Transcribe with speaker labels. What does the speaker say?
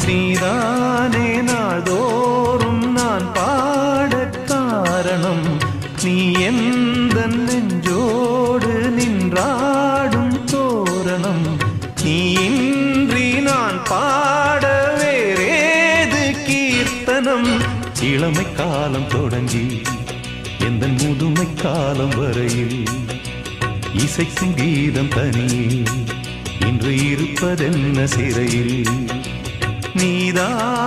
Speaker 1: நீதானே நாள்தோறும் நான் பாடக் காரணம். நீ எந்த நெஞ்சோடு நின்றாடும் தோரணம். நீ இன்றி நான் பாட வேறேது கீர்த்தனம். இளமை காலம் தொடங்கி எந்த முதுமை காலம் வரையில் இசைக்கும் கீதம் தனியே இன்று இருப்பதென்ன சிறையில். நீதான்